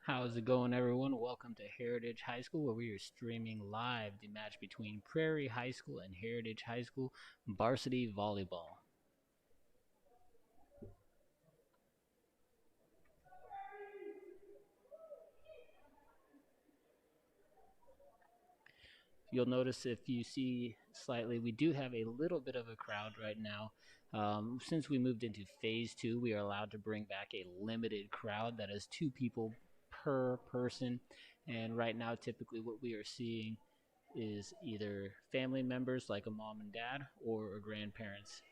How's it going, everyone? Welcome to Heritage High School, where we are streaming live the match between Prairie High School and Heritage High School Varsity Volleyball. You'll notice if you see slightly, we do have a little bit of a crowd right now. Since we moved into phase 2, we are allowed to bring back a limited crowd that is 2 people per person. And right now, typically what we are seeing is either family members like a mom and dad or grandparents.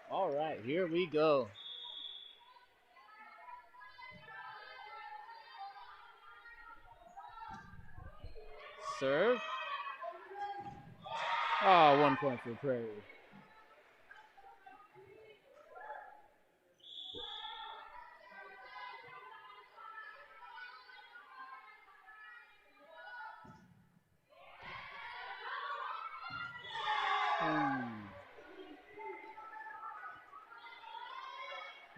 All right, here we go. Serve. Oh, 1 point for Prairie.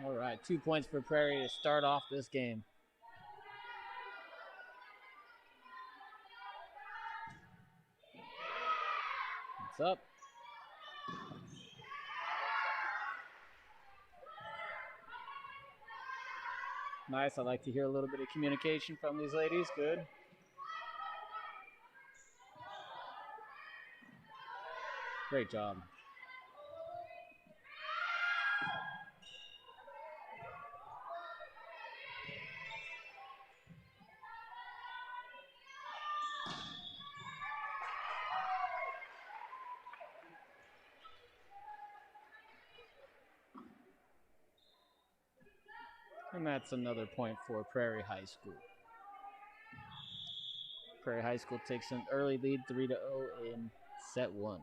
All right, 2 points for Prairie to start off this game. It's up. Nice. I like to hear a little bit of communication from these ladies. Good. Great job. And that's another point for Prairie High School. Prairie High School takes an early lead 3-0 in set 1.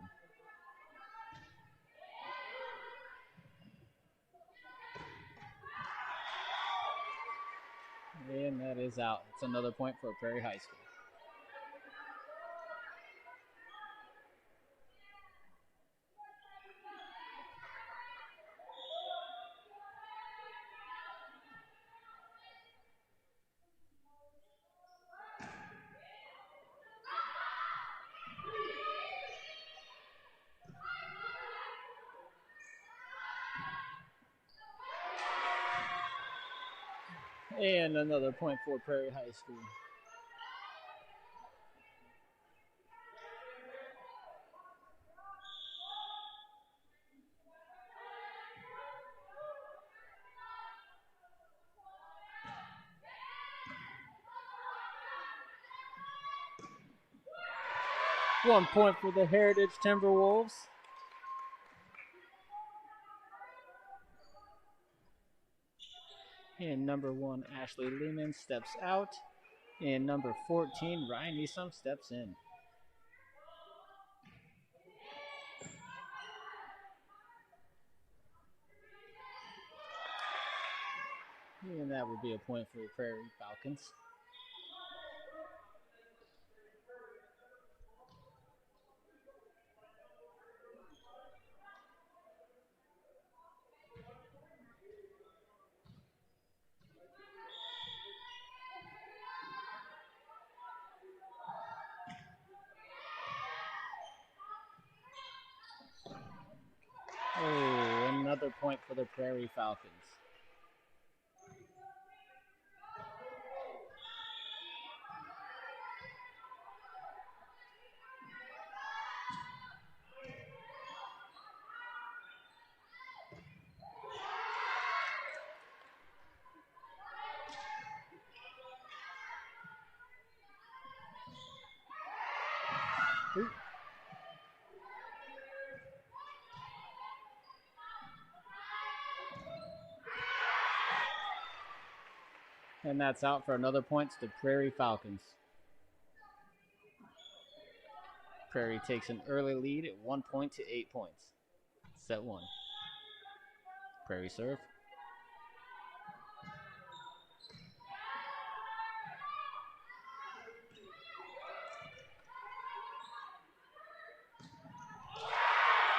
And that is out. It's another point for Prairie High School. And another point for Prairie High School. 1 point for the Heritage Timberwolves. And number 1, Ashley Lehman, steps out. And number 14, Ryan Easom, steps in. And that would be a point for the Prairie Falcons. Oh, another point for the Prairie Falcons. Ooh. And that's out for another point to the Prairie Falcons. Prairie takes an early lead at 1 point to 8 points. Set 1. Prairie serve.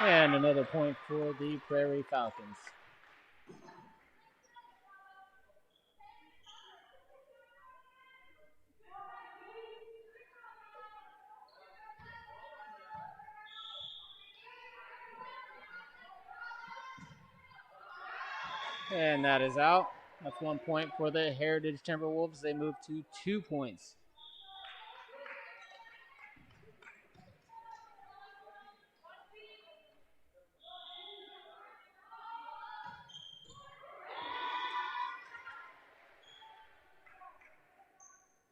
And another point for the Prairie Falcons. And that is out. That's 1 point for the Heritage Timberwolves. They move to 2 points.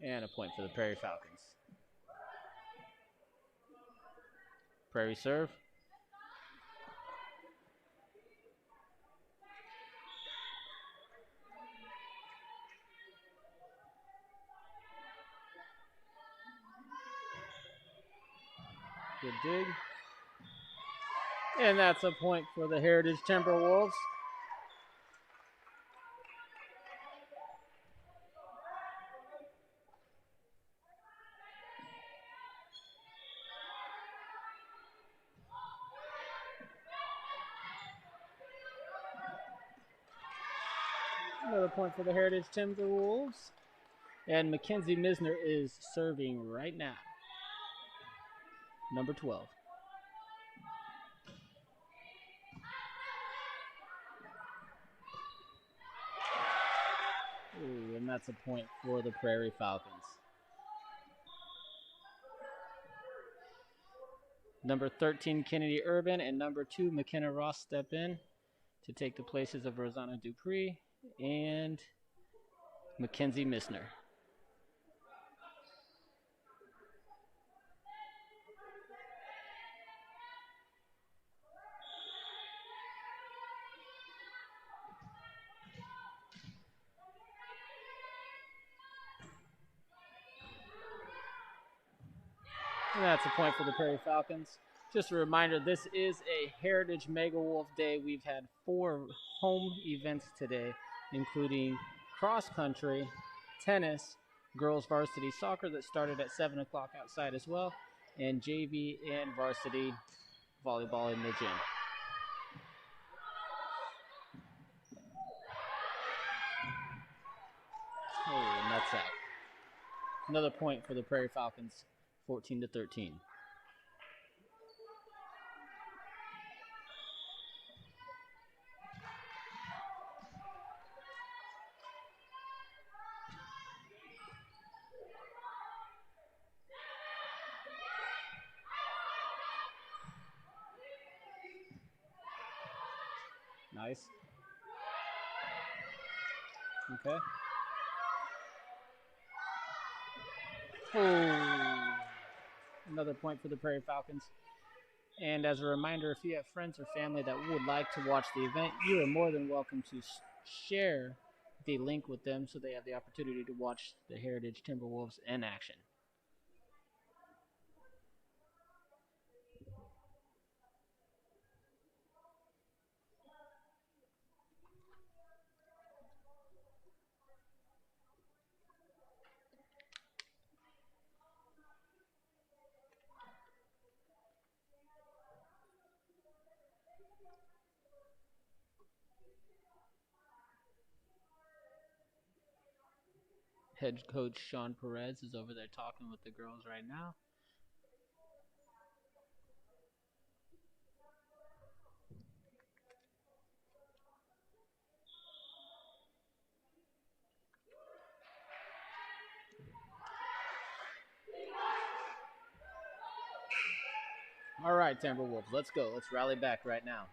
And a point for the Prairie Falcons. Prairie serve. Good dig. And that's a point for the Heritage Timberwolves. Another point for the Heritage Timberwolves. And Mackenzie Misner is serving right now. Number 12. Ooh, and that's a point for the Prairie Falcons. Number 13, Kennedy Urban, and number 2, McKenna Ross step in to take the places of Rosanna Dupree and Mackenzie Misner. And that's a point for the Prairie Falcons. Just a reminder, this is a Heritage Mega Wolf Day. We've had 4 home events today, including cross country, tennis, girls varsity soccer that started at 7 o'clock outside as well, and JV and varsity volleyball in the gym. Oh, and that's out. Another point for the Prairie Falcons, 14-13. Nice. Okay. Oh, Another point for the Prairie Falcons. And as a reminder, if you have friends or family that would like to watch the event, you are more than welcome to share the link with them so they have the opportunity to watch the Heritage Timberwolves in action. Head coach Sean Perez is over there talking with the girls right now. All right, Timberwolves, let's go. Let's rally back right now.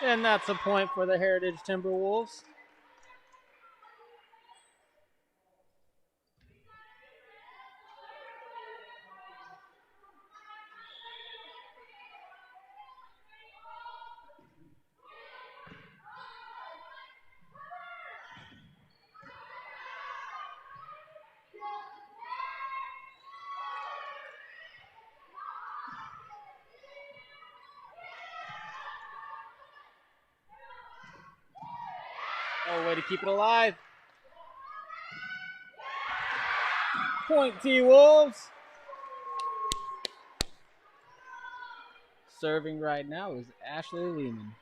And that's a point for the Heritage Timberwolves. Oh, way to keep it alive. Point T-Wolves. Serving right now is Ashley Lehman.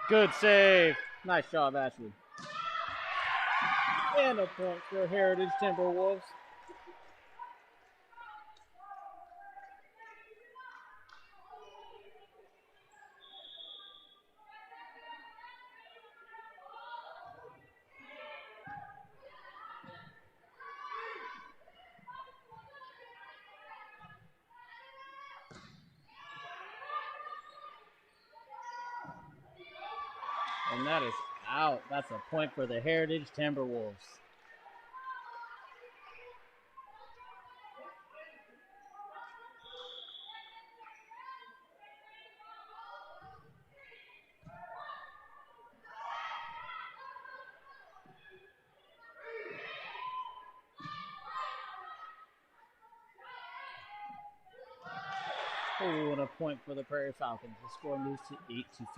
Good save. Nice job, Ashley. And a point for Heritage Timberwolves. And that is out. That's a point for the Heritage Timberwolves. Oh, and a point for the Prairie Falcons. The score moves to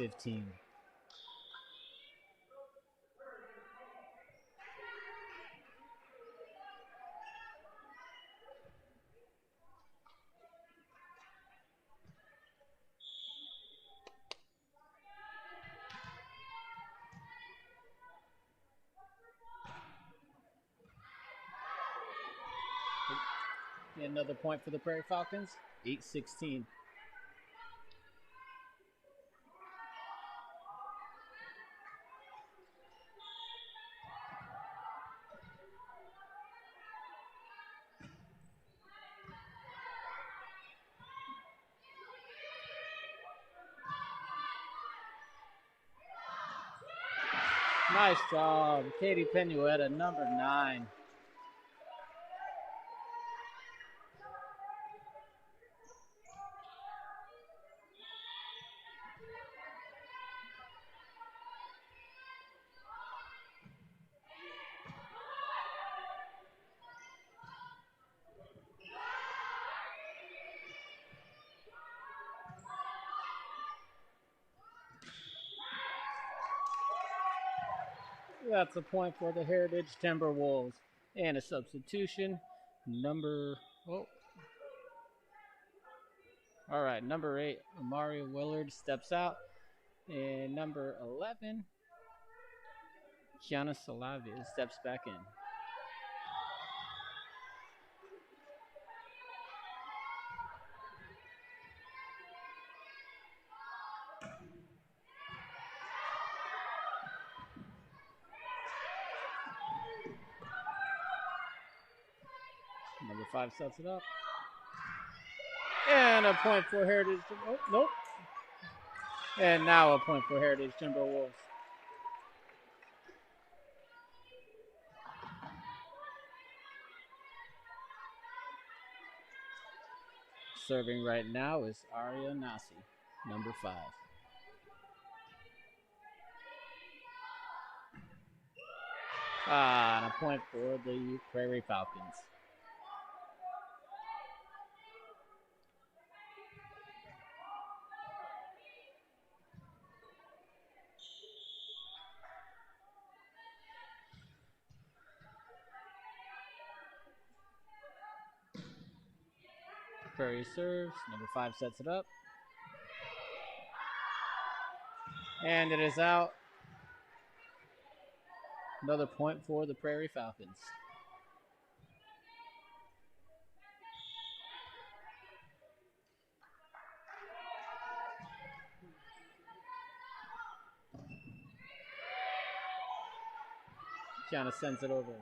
8-15. Another point for the Prairie Falcons. 8-16. Nice job, Katie Penuetta, number 9. That's a point for the Heritage Timberwolves. And a substitution. All right, number 8, Amari Willard steps out. And number 11, Kiana Salavia steps back in. Number 5 sets it up. And a point for Heritage. Oh, nope. And now a point for Heritage Timberwolves. Serving right now is Arya Nasi, number 5. And a point for the Prairie Falcons. Prairie serves. Number 5 sets it up. And it is out. Another point for the Prairie Falcons. Kiana sends it over.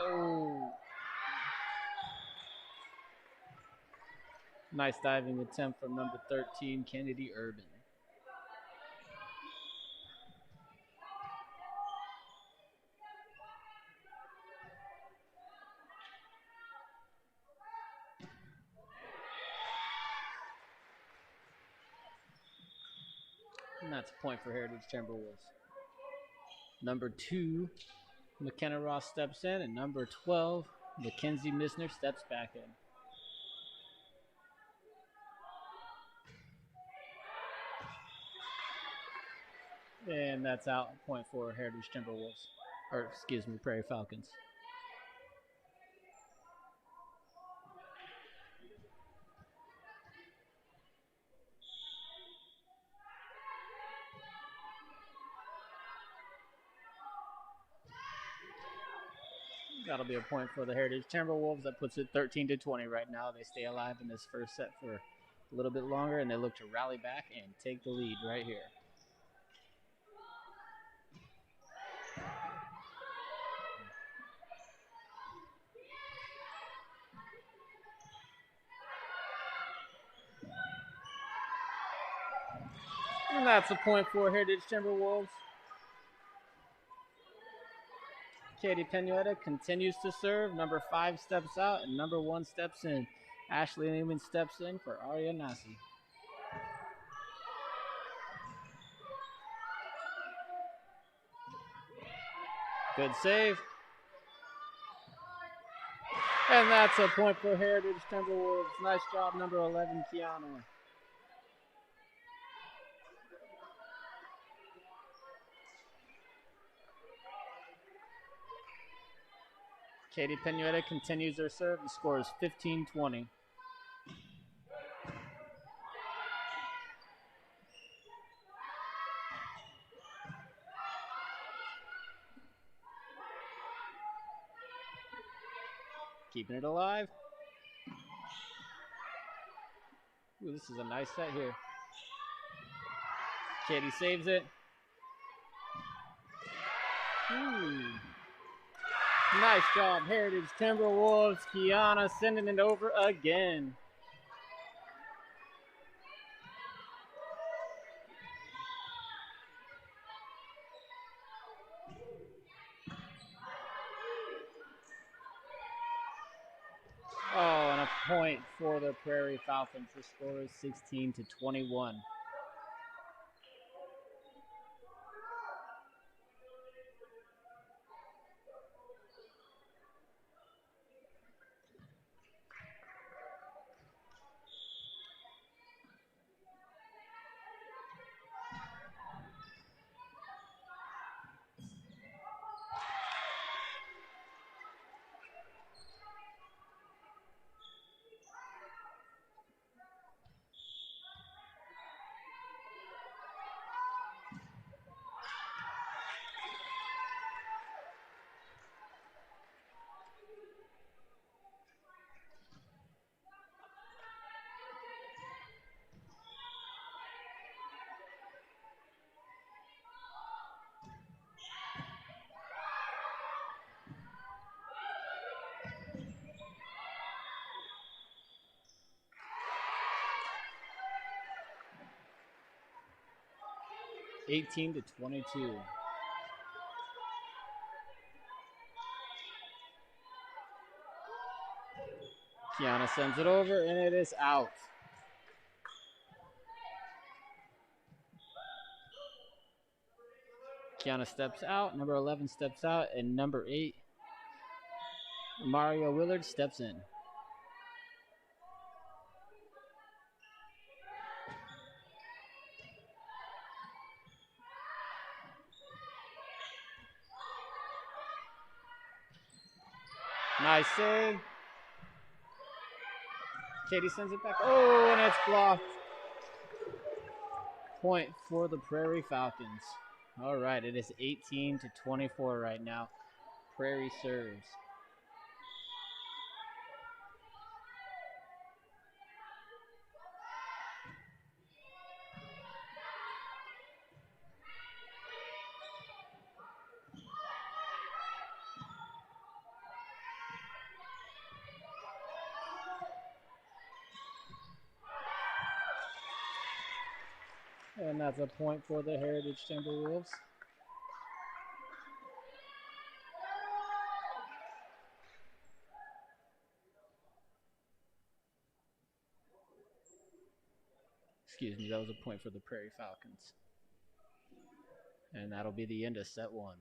Oh. Nice diving attempt from number 13, Kennedy Urban. And that's a point for Heritage Timberwolves. Number 2, McKenna Ross steps in, and number 12, Mackenzie Misner steps back in. And that's out, a point for Heritage Timberwolves. Or, excuse me, Prairie Falcons. That'll be a point for the Heritage Timberwolves. That puts it 13-20 right now. They stay alive in this first set for a little bit longer, and they look to rally back and take the lead right here. And that's a point for Heritage Timberwolves. Katie Penueta continues to serve. Number 5 steps out, and number 1 steps in. Ashley Newman steps in for Arya Nasi. Good save. And that's a point for Heritage Timberwolves. Nice job, number 11, Kiana. Katie Penueta continues her serve and scores 15-20. Keeping it alive. Ooh, this is a nice set here. Katie saves it. Ooh. Nice job, Heritage Timberwolves. Kiana sending it over again. Oh, and a point for the Prairie Falcons. The score is 16-21. 18-22. Kiana sends it over, and it is out. Kiana steps out. Number 11 steps out, and number 8, Mario Willard, steps in. Nice save. Katie sends it back. Oh, and it's blocked. Point for the Prairie Falcons. All right, it is 18-24 right now. Prairie serves. And that's a point for the Heritage Timberwolves. Excuse me, that was a point for the Prairie Falcons. And that'll be the end of set 1.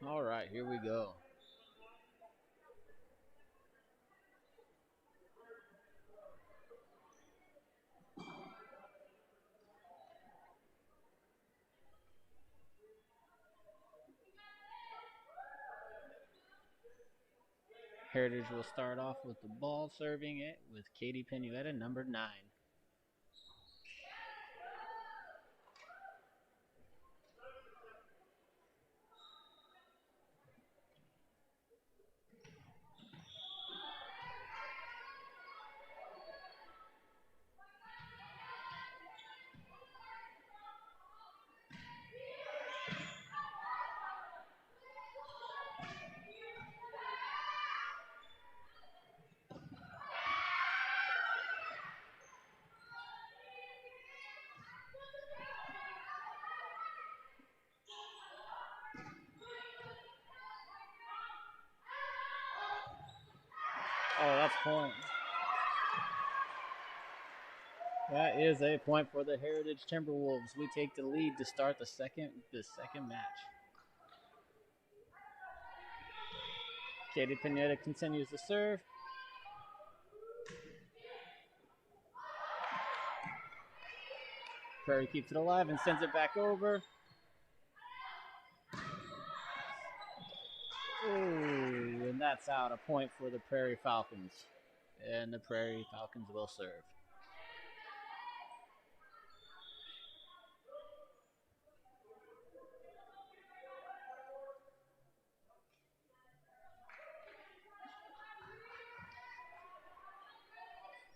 All right, here we go. Heritage will start off with the ball, serving it with Katie Penuetta, number 9. that's point. That is a point for the Heritage Timberwolves. We take the lead to start the second match. Katie Pineda continues to serve. Prairie keeps it alive and sends it back over. Ooh, and that's out. A point for the Prairie Falcons. And the Prairie Falcons will serve.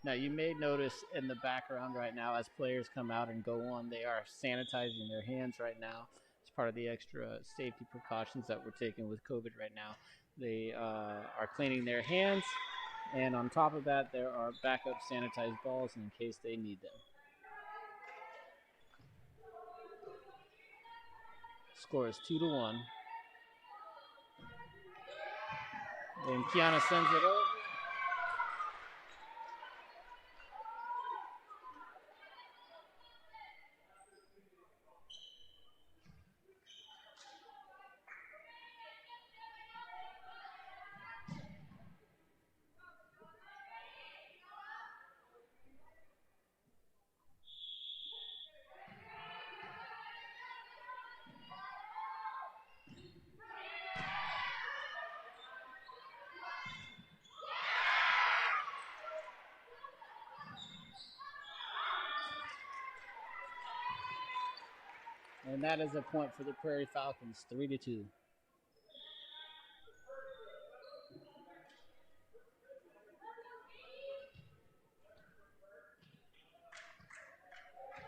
Now, you may notice in the background right now, as players come out and go on, they are sanitizing their hands right now. It's part of the extra safety precautions that we're taking with COVID right now. They are cleaning their hands, and on top of that, there are backup sanitized balls in case they need them. Score is 2-1. And Kiana sends it over. And that is a point for the Prairie Falcons, 3-2.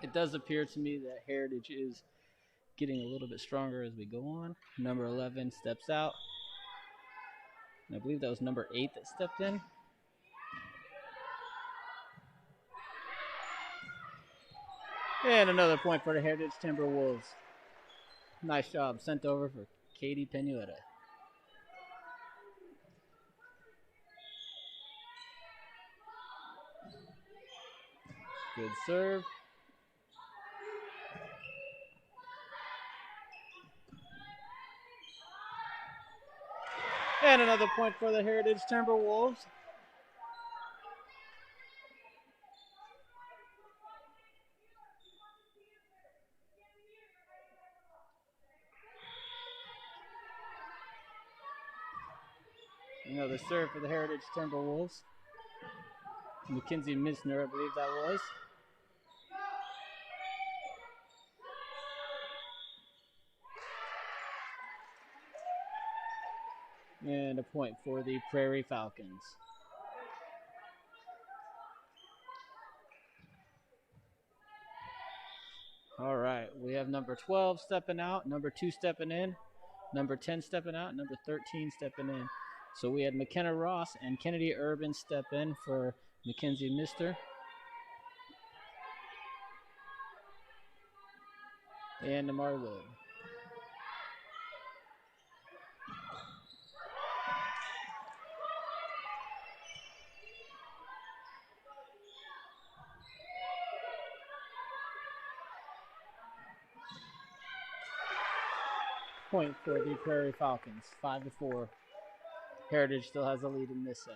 It does appear to me that Heritage is getting a little bit stronger as we go on. Number 11 steps out. And I believe that was number 8 that stepped in. And another point for the Heritage Timberwolves. Nice job. Sent over for Katie Penueta. Good serve. And another point for the Heritage Timberwolves. Another serve for the Heritage Timberwolves. Mackenzie Misner, I believe that was. And a point for the Prairie Falcons. All right, we have number 12 stepping out, number 2 stepping in, number 10 stepping out, number 13 stepping in. So we had McKenna Ross and Kennedy Urban step in for Mackenzie Mister. And Amari Wood. Point for the Prairie Falcons, 5-4. Heritage still has the lead in this set.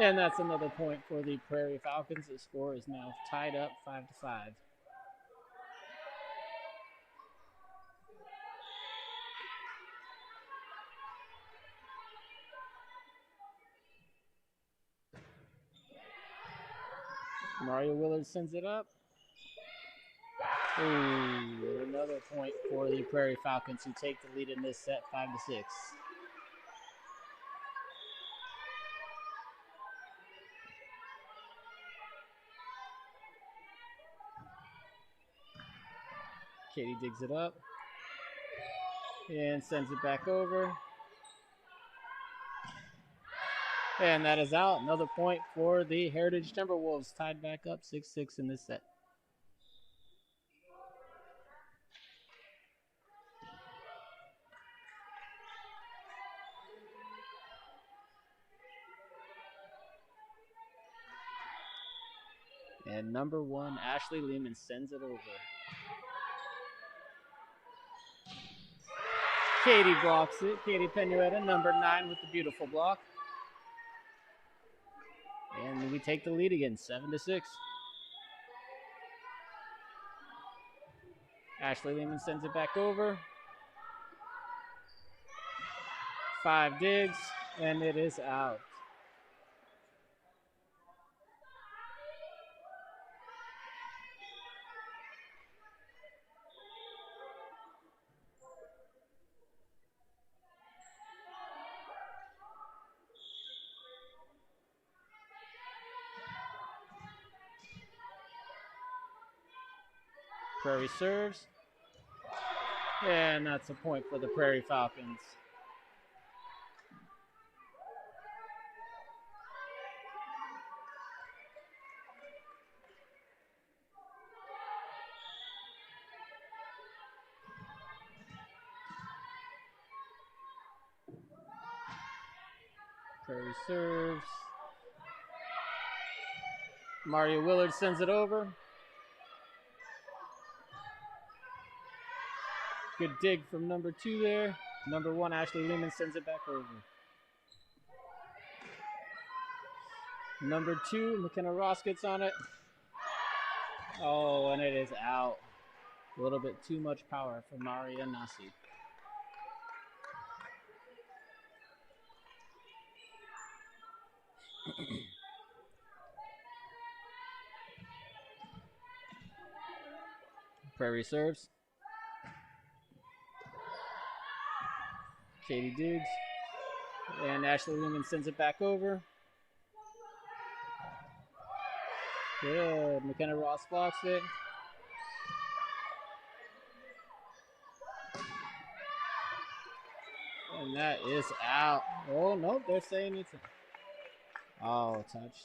And that's another point for the Prairie Falcons. The score is now tied up 5-5. Mario Willard sends it up. Ooh, another point for the Prairie Falcons, who take the lead in this set 5-6. Katie digs it up and sends it back over. And that is out. Another point for the Heritage Timberwolves, tied back up 6-6 in this set. And number 1, Ashley Lehman sends it over. Katie blocks it. Katie Penueta, number 9, with the beautiful block. And we take the lead again, 7-6. Ashley Lehman sends it back over. 5 digs, and it is out. Prairie serves. And that's a point for the Prairie Falcons. Prairie serves. Mario Willard sends it over. Good dig from number 2 there. Number 1, Ashley Lehman sends it back over. Number 2, McKenna Ross gets on it. Oh, and it is out. A little bit too much power for Maria Nasi. Prairie serves. Katie digs. And Ashley Lehman sends it back over. Good. McKenna Ross blocks it. And that is out. Oh, no, they're saying it's a... Oh, touch.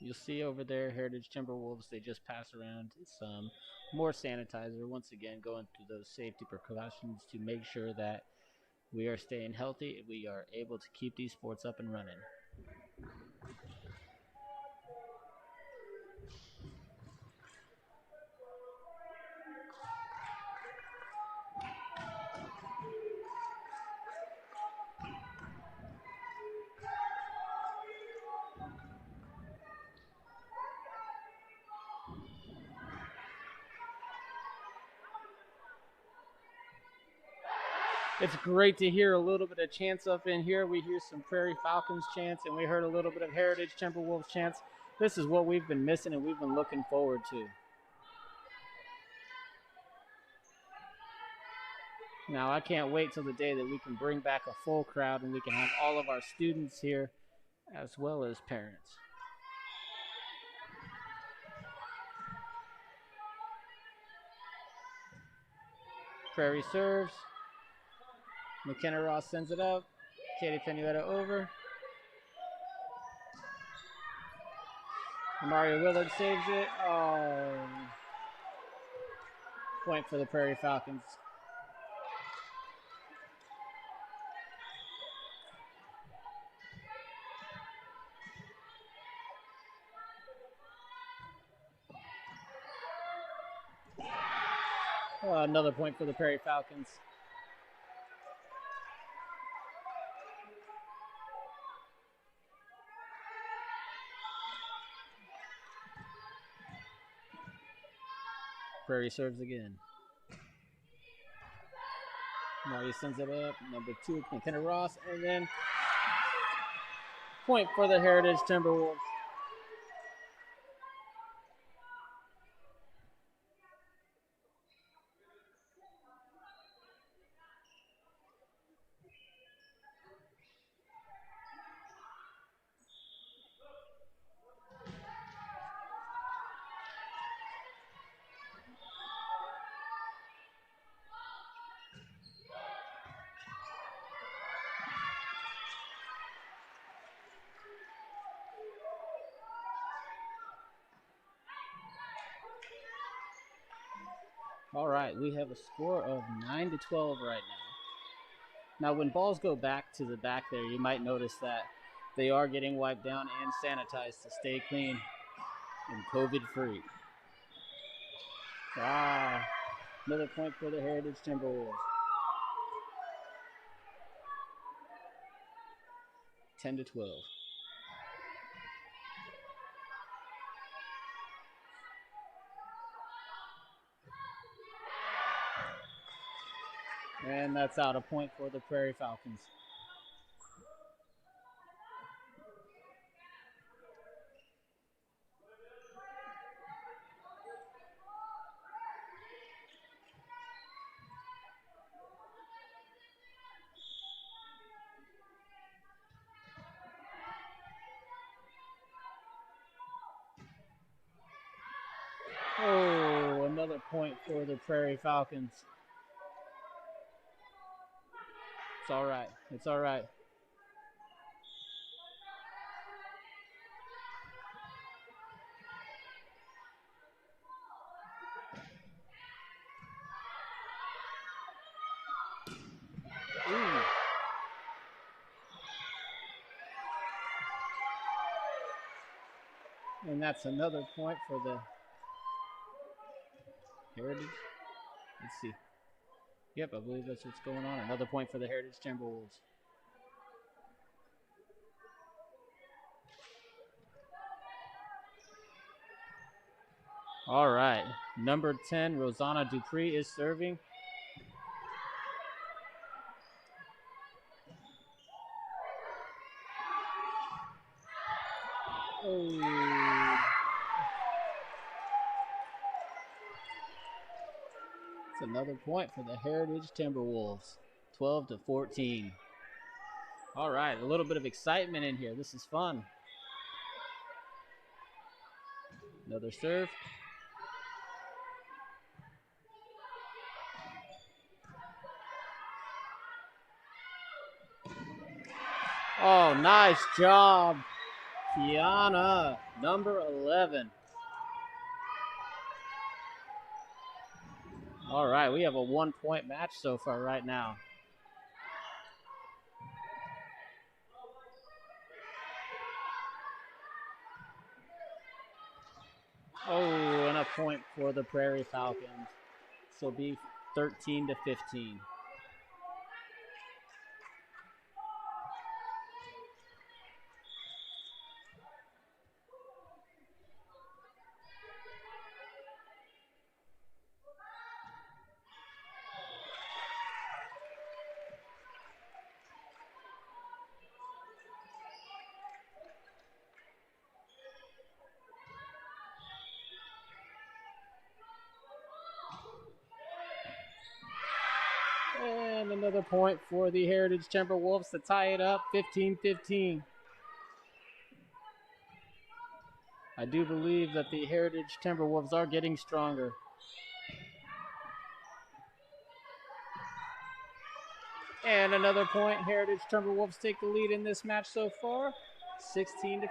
You'll see over there, Heritage Timberwolves, they just pass around some more sanitizer. Once again, going through those safety precautions to make sure that we are staying healthy. We are able to keep these sports up and running. It's great to hear a little bit of chants up in here. We hear some Prairie Falcons chants, and we heard a little bit of Heritage Timberwolves chants. This is what we've been missing and we've been looking forward to. Now, I can't wait till the day that we can bring back a full crowd and we can have all of our students here as well as parents. Prairie serves. McKenna Ross sends it up. Katie Penueta over. Mario Willard saves it. Oh. Point for the Prairie Falcons. Another point for the Prairie Falcons. Prairie serves again. Mario sends it up. Number 2, McKenna Ross. And then Point for the Heritage Timberwolves. All right, we have a score of 9-12 right now. Now, when balls go back to the back there, you might notice that they are getting wiped down and sanitized to stay clean and COVID-free. Another point for the Heritage Timberwolves. 10-12. And that's out, a point for the Prairie Falcons. Oh, another point for the Prairie Falcons. It's all right. It's all right. Ooh. And that's another point for the Heritage. Let's see. Yep, I believe that's what's going on. Another point for the Heritage Timberwolves. All right. Number 10, Rosanna Dupree is serving. Oh. It's another point for the Heritage Timberwolves. 12-14. All right, a little bit of excitement in here. This is fun. Another serve. Oh, nice job, Kiana, number 11. All right, we have a 1-point match so far right now. Oh, and a point for the Prairie Falcons. This will be 13-15. And another point for the Heritage Timberwolves to tie it up, 15-15. I do believe that the Heritage Timberwolves are getting stronger. And another point. Heritage Timberwolves take the lead in this match so far, 16-15.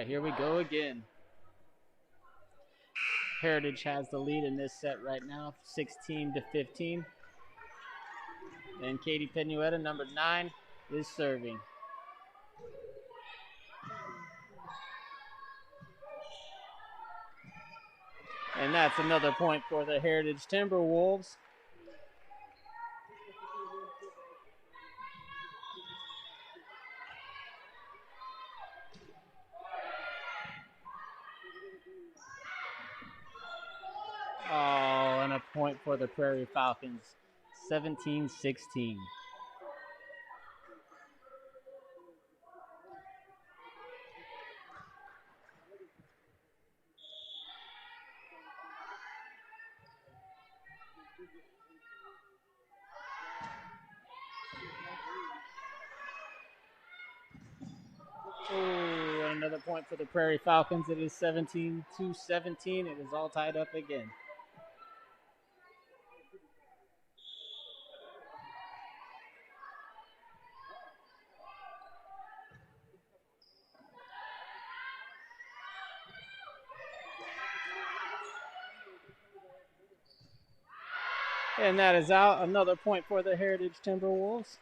right, here we go again. Heritage has the lead in this set right now, 16-15. And Katie Penueta, number 9, is serving. And that's another point for the Heritage Timberwolves. Oh, and a point for the Prairie Falcons, 17-16. Oh, another point for the Prairie Falcons. It is 17-17. It is all tied up again. And that is out. Another point for the Heritage Timberwolves.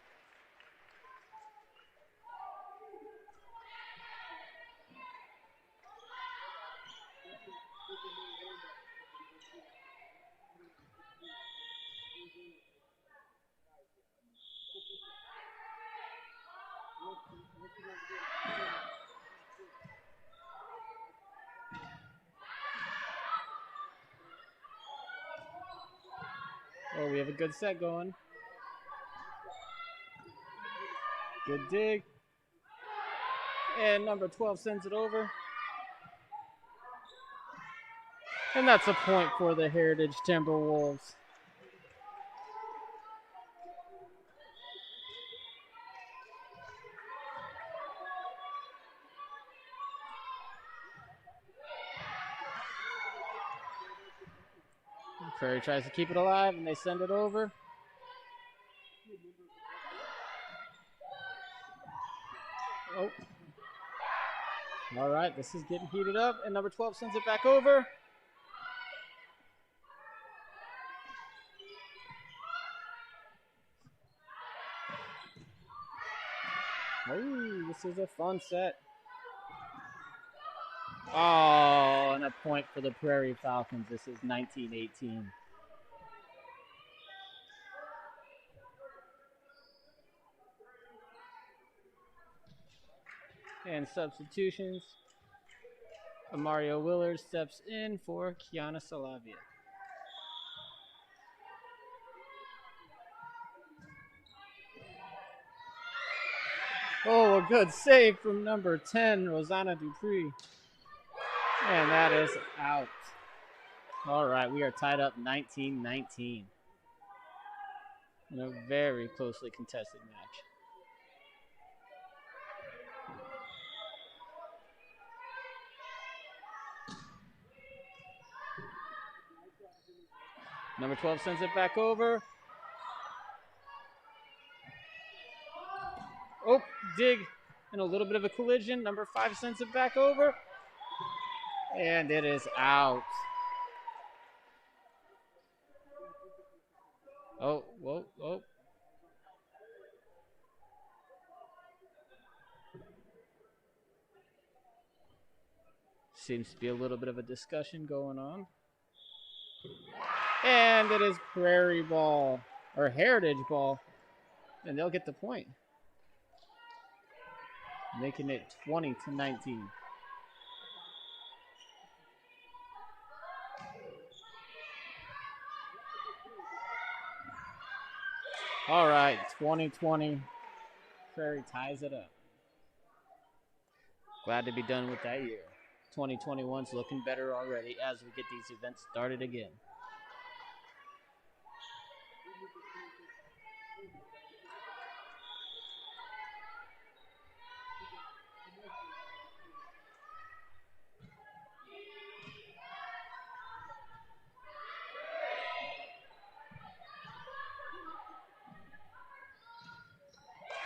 Oh, we have a good set going. Good dig. And number 12 sends it over. And that's a point for the Heritage Timberwolves. Prairie tries to keep it alive, and they send it over. Oh. All right, this is getting heated up, and number 12 sends it back over. Oh, this is a fun set. Oh, and a point for the Prairie Falcons. This is 19-18. And substitutions. Mario Willard steps in for Kiana Salavia. Oh, a good save from number 10, Rosanna Dupree. And that is out. All right, we are tied up 19-19 in a very closely contested match. Number 12 sends it back over. Oh, dig and a little bit of a collision. Number 5 sends it back over. And it is out. Oh, whoa, whoa. Seems to be a little bit of a discussion going on. And it is Prairie Ball, or Heritage Ball. And they'll get the point. Making it 20-19. All right, 2020. Prairie ties it up. Glad to be done with that year. 2021's looking better already as we get these events started again.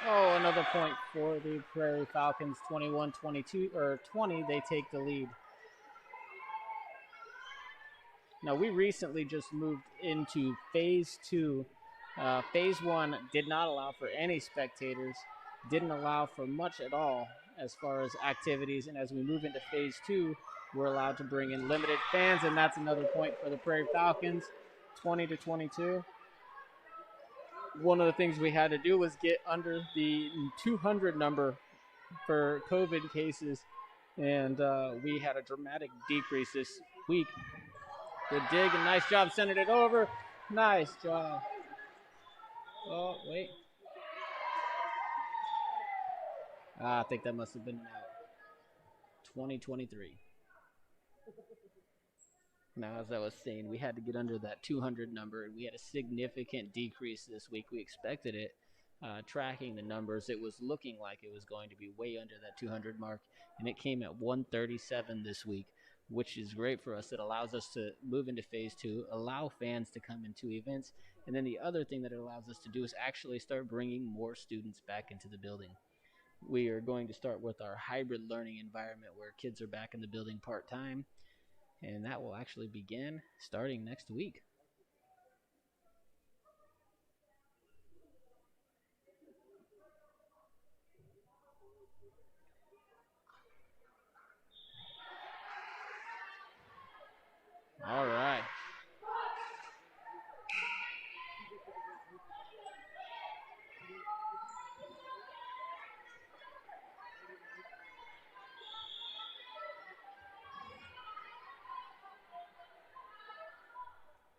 Oh, another point for the Prairie Falcons, 21-22, or 20, they take the lead. Now, we recently just moved into Phase 2. Phase 1 did not allow for any spectators, didn't allow for much at all as far as activities, and as we move into Phase 2, we're allowed to bring in limited fans, and that's another point for the Prairie Falcons, 20-22. One of the things we had to do was get under the 200 number for COVID cases, and we had a dramatic decrease this week. Good dig, and nice job sending it over. Nice job. Oh, wait. I think that must have been an out. 2023. Now, as I was saying, we had to get under that 200 number, and we had a significant decrease this week. We expected it. Tracking the numbers, it was looking like it was going to be way under that 200 mark, and it came at 137 this week, which is great for us. It allows us to move into Phase 2, allow fans to come into events, and then the other thing that it allows us to do is actually start bringing more students back into the building. We are going to start with our hybrid learning environment where kids are back in the building part-time, and that will actually begin starting next week. All right.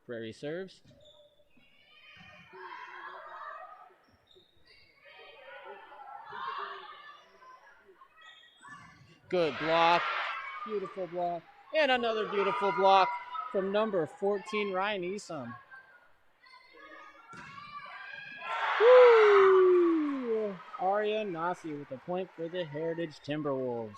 Prairie serves. Good block. Beautiful block. And another beautiful block from number 14, Ryan Esom. Woo! Arya Nasi with a point for the Heritage Timberwolves.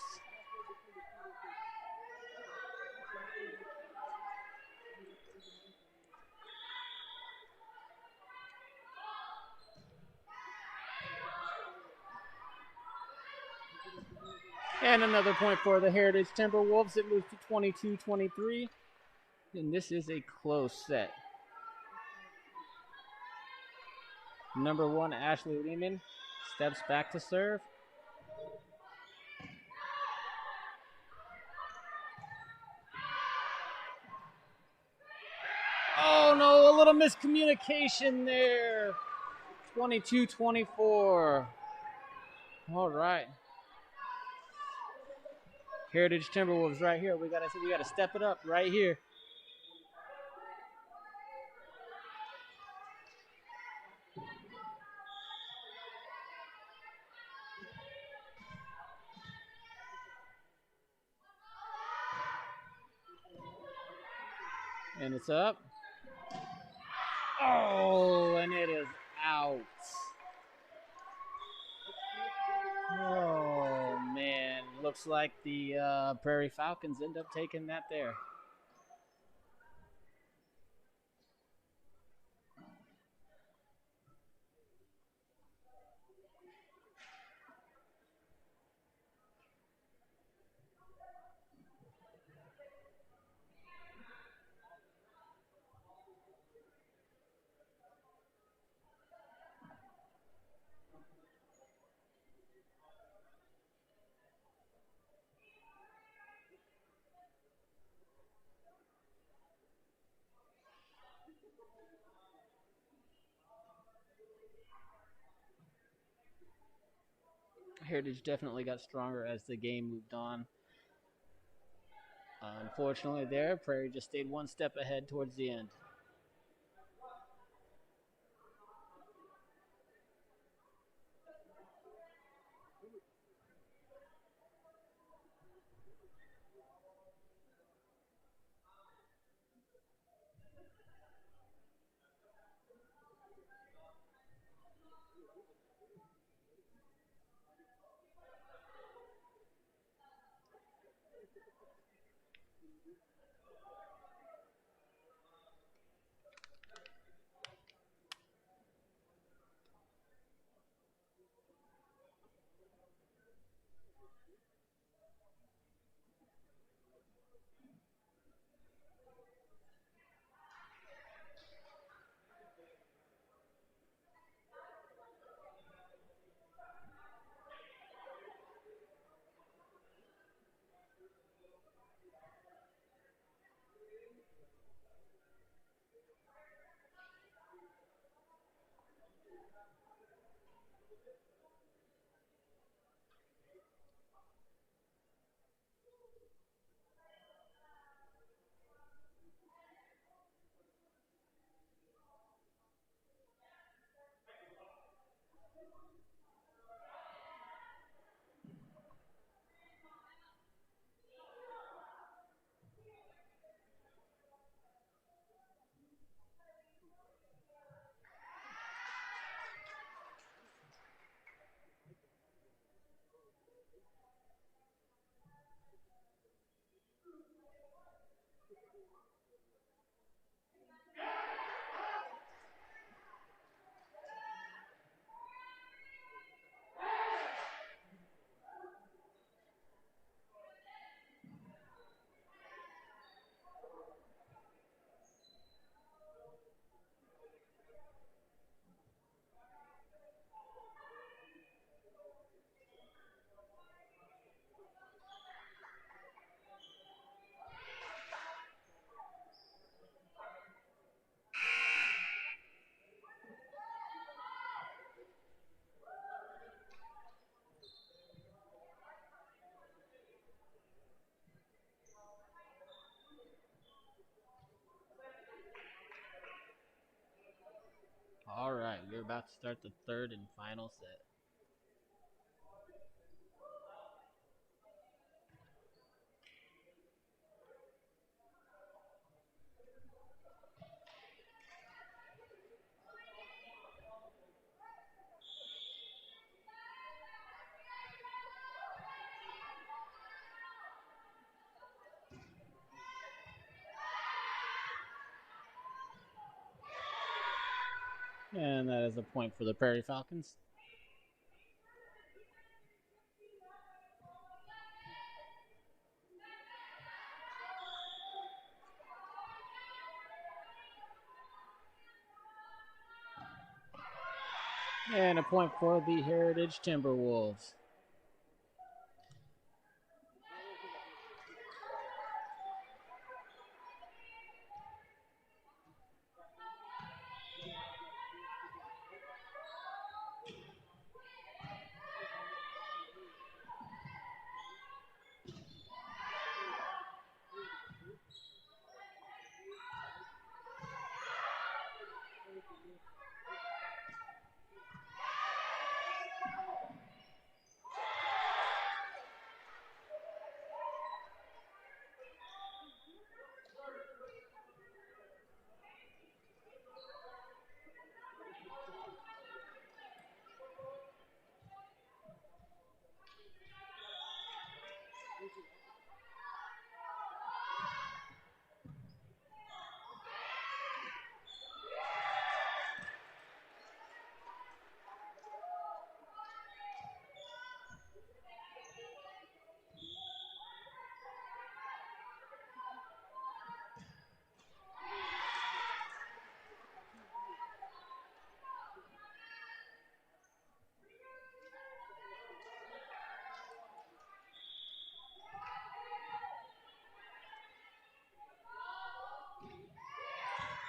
And another point for the Heritage Timberwolves. It moves to 22-23. And this is a close set. Number 1, Ashley Lehman steps back to serve. Oh no, a little miscommunication there. 22-24. All right. Heritage Timberwolves right here. We gotta step it up right here. And it's up. Oh, and it is out. Oh, man. Looks like the Prairie Falcons end up taking that there. Heritage definitely got stronger as the game moved on. Unfortunately there, Prairie just stayed one step ahead towards the end. All right, we're about to start the third and final set. And that is a point for the Prairie Falcons. And a point for the Heritage Timberwolves.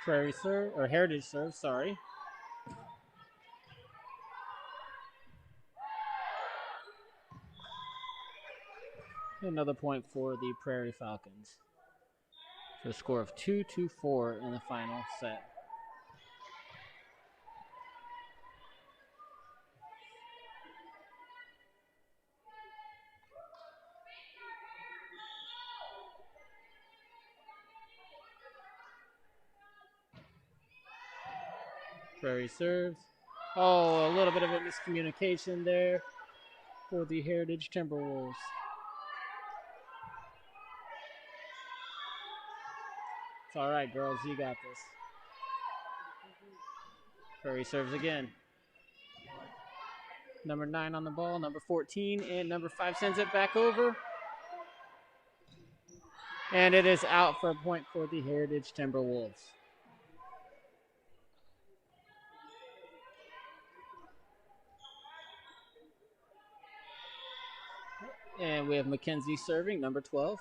Prairie serve, or Heritage serve, sorry. Another point for the Prairie Falcons. For a score of 2-4 in the final set. Prairie serves. Oh, a little bit of a miscommunication there for the Heritage Timberwolves. It's all right, girls. You got this. Prairie serves again. Number 9 on the ball, number 14, and number 5 sends it back over. And it is out for a point for the Heritage Timberwolves. And we have Mackenzie serving, number 12.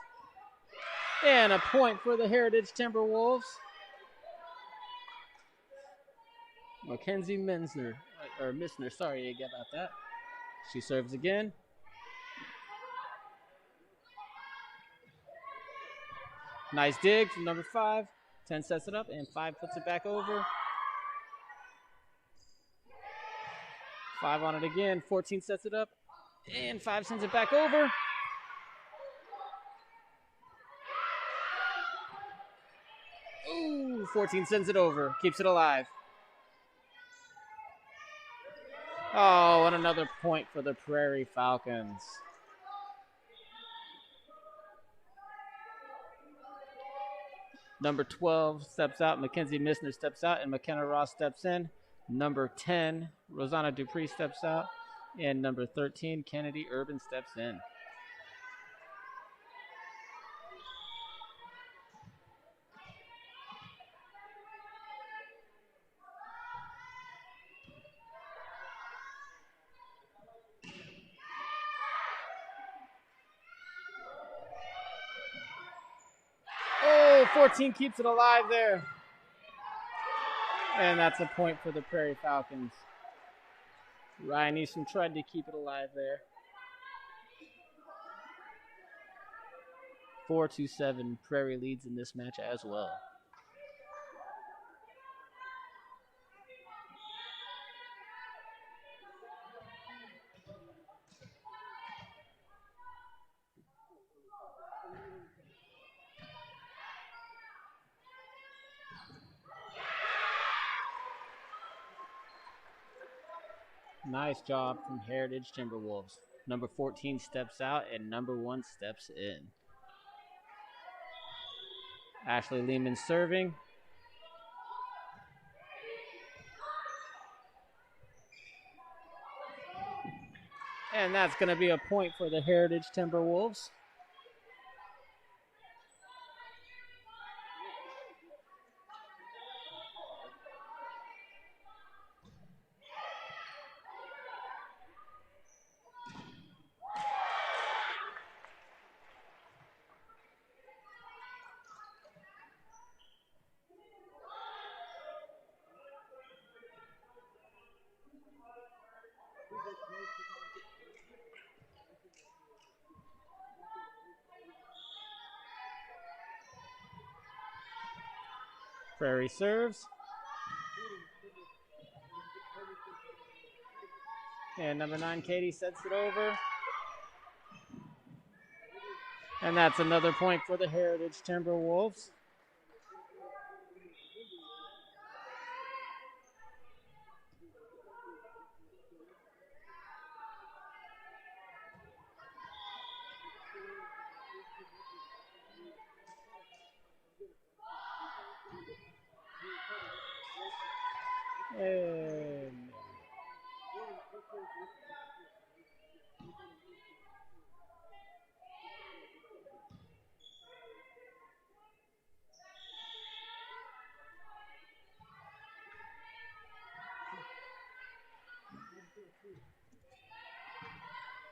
And a point for the Heritage Timberwolves. Mackenzie Missner, sorry about that. She serves again. Nice dig from number 5. 10 sets it up, and 5 puts it back over. 5 on it again. 14 sets it up, and 5 sends it back over. Ooh, 14 sends it over. Keeps it alive. Oh, and another point for the Prairie Falcons. Number 12 steps out. Mackenzie Missner steps out, and McKenna Ross steps in. Number 10, Rosanna Dupree steps out. And number 13, Kennedy Urban steps in. Oh, 14 keeps it alive there. And that's a point for the Prairie Falcons. Ryan Easton tried to keep it alive there. 4-7, Prairie leads in this match as well. Nice job from Heritage Timberwolves. Number 14 steps out, and number 1 steps in. Ashley Lehman serving. And that's going to be a point for the Heritage Timberwolves. Prairie serves. And number 9, Katie, sets it over. And that's another point for the Heritage Timberwolves. And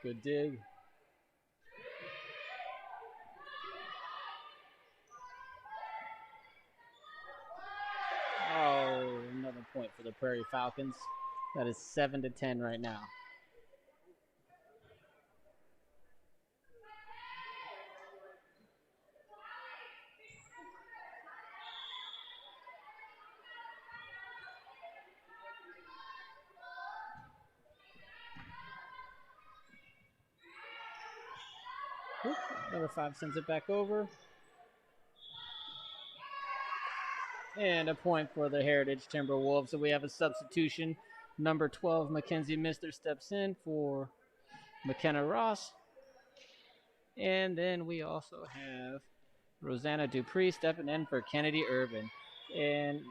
good dig. Oh, another point for the Prairie Falcons. That is 7-10 right now. Oop, number 5 sends it back over. And a point for the Heritage Timberwolves. So we have a substitution. Number 12, Mackenzie Mister, steps in for McKenna Ross. And then we also have Rosanna Dupree stepping in for Kennedy Urban. And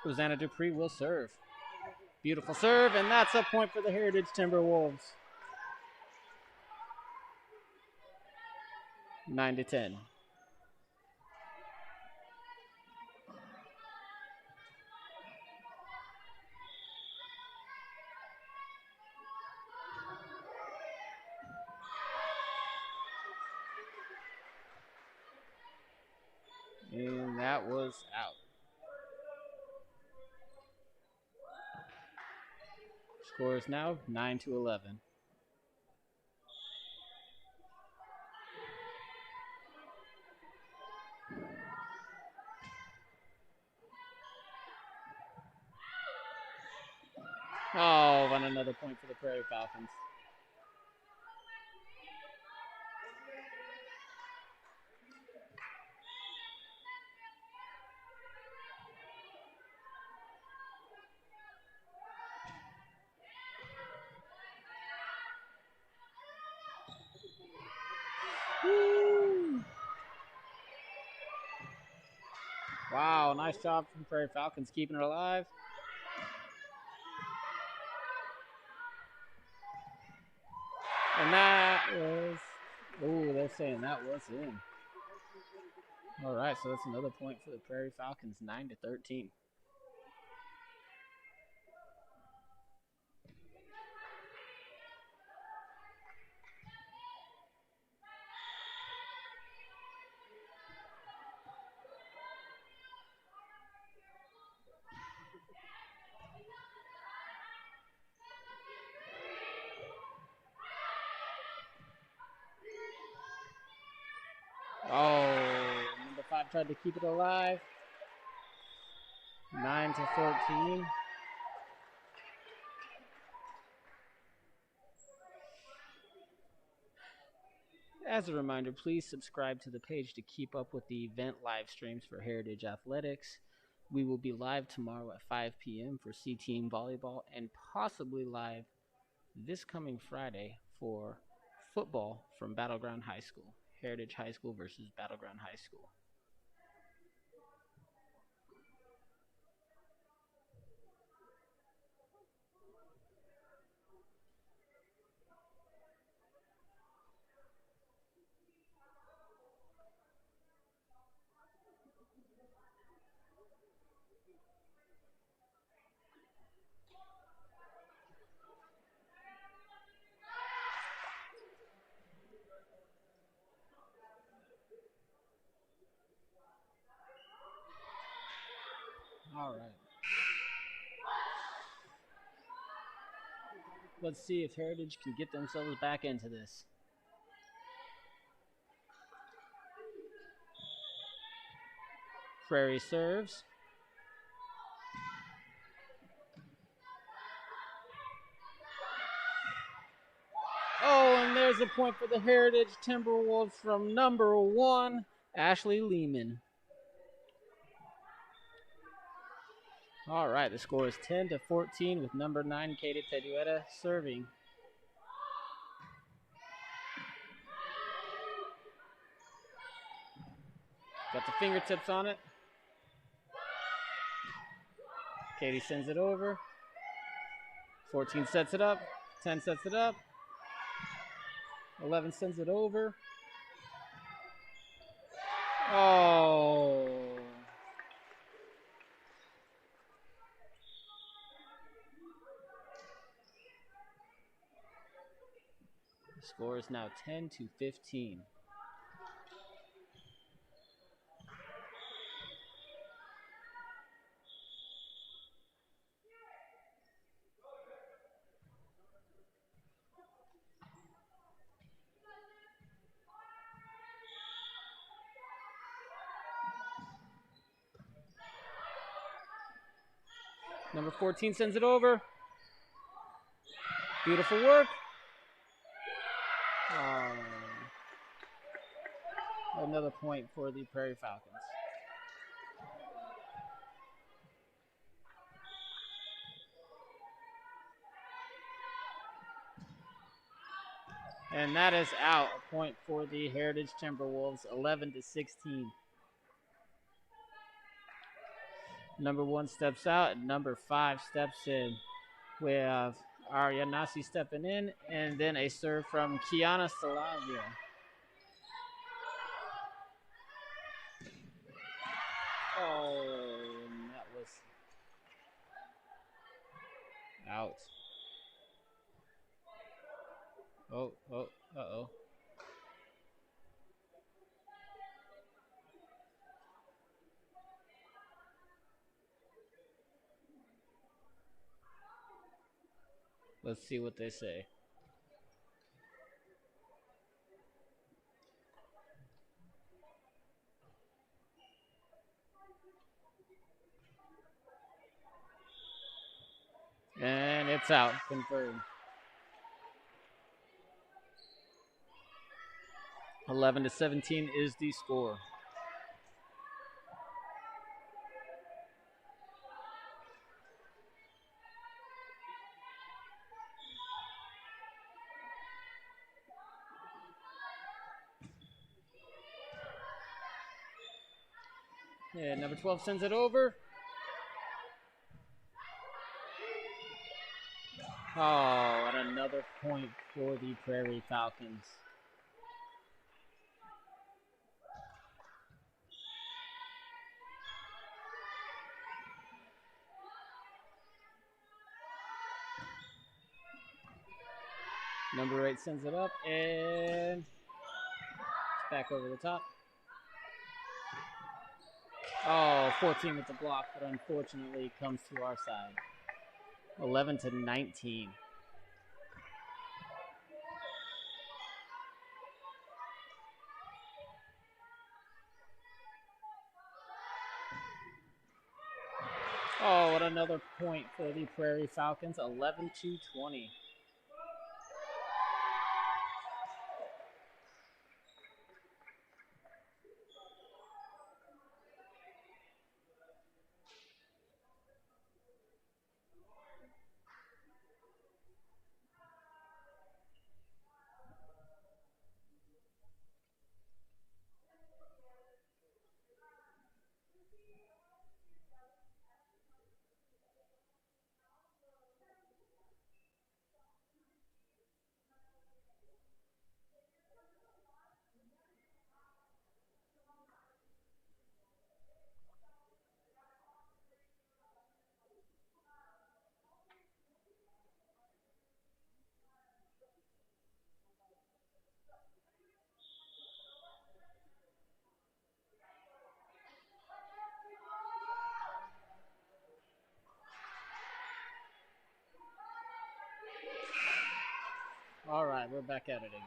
Rosanna Dupree will serve. Beautiful serve, and that's a point for the Heritage Timberwolves. 9-10. And that was out. Score is now 9-11. Oh, and another point for the Prairie Falcons. Woo. Wow, nice job from Prairie Falcons keeping it alive. And that was, oh, they're saying that was in. All right, so that's another point for the Prairie Falcons, 9-13. Oh, number 5 tried to keep it alive. 9-14. As a reminder, please subscribe to the page to keep up with the event live streams for Heritage Athletics. We will be live tomorrow at 5 p.m. for C-Team Volleyball and possibly live this coming Friday for football from Battleground High School. Heritage High School versus Battleground High School. All right. Let's see if Heritage can get themselves back into this. Prairie serves. Oh, and there's a point for the Heritage Timberwolves from number 1, Ashley Lehman. All right, the score is 10-14 with number 9, Katie Tedueta, serving. Got the fingertips on it. Katie sends it over. 14 sets it up. 10 sets it up. 11 sends it over. Oh. The score is now 10-15. Number 14 sends it over. Beautiful work. Another point for the Prairie Falcons. And that is out. A point for the Heritage Timberwolves, 11-16. Number 1 steps out, and number 5 steps in. We have Arya Nasi stepping in, and then a serve from Kiana Salavia. Oh, and that was out. Oh, uh-oh. Let's see what they say. And it's out. Confirmed. 11-17 is the score. Yeah, number 12 sends it over. Oh, and another point for the Prairie Falcons. Number 8 sends it up, and it's back over the top. Oh, 14 with the block, but unfortunately comes to our side. 11-19. Oh, what another point for the Prairie Falcons. 11-20. All right, we're back at it again.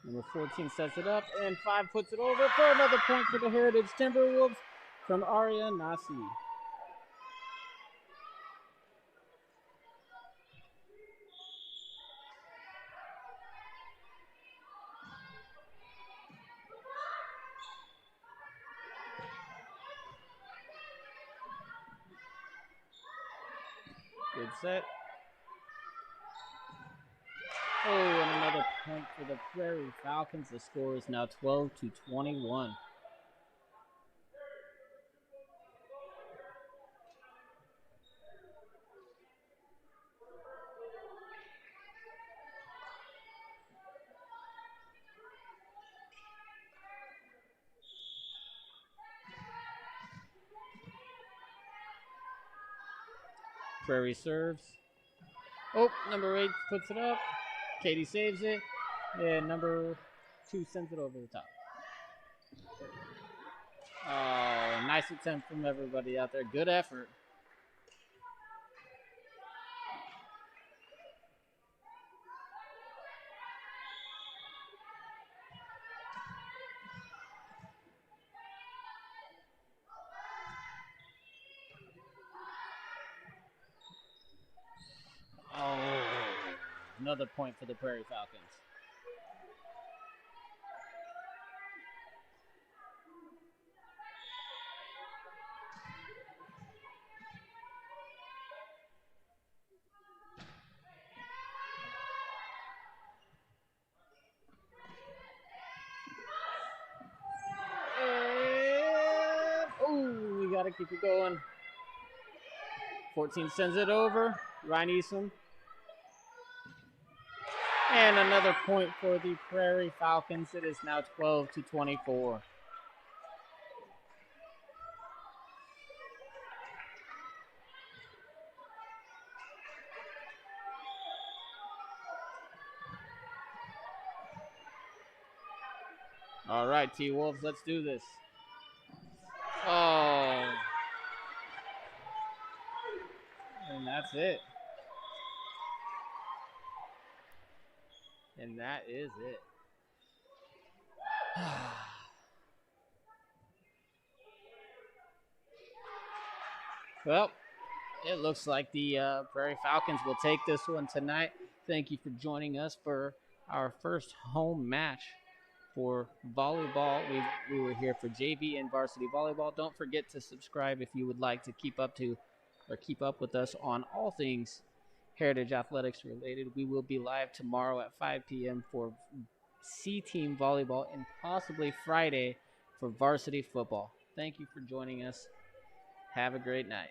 Number 14 sets it up, and 5 puts it over for another point for the Heritage Timberwolves from Arya Nasi. Good set. Oh, and another point for the Prairie Falcons. The score is now 12-21. Prairie serves. Oh, number 8 puts it up. Katie saves it. And number 2 sends it over the top. Oh, nice attempt from everybody out there. Good effort. Oh, another point for the Prairie Falcons. We got to keep it going. 14 sends it over. Ryan Eason. And another point for the Prairie Falcons. It is now 12-24. All right, T-Wolves, let's do this. Oh. And that's it. And that is it. Well, it looks like the Prairie Falcons will take this one tonight. Thank you for joining us for our first home match for volleyball. We were here for JV and varsity volleyball. Don't forget to subscribe if you would like to keep up with us on all things Heritage Athletics related. We will be live tomorrow at 5 p.m. for C Team volleyball and possibly Friday for varsity football. Thank you for joining us. Have a great night.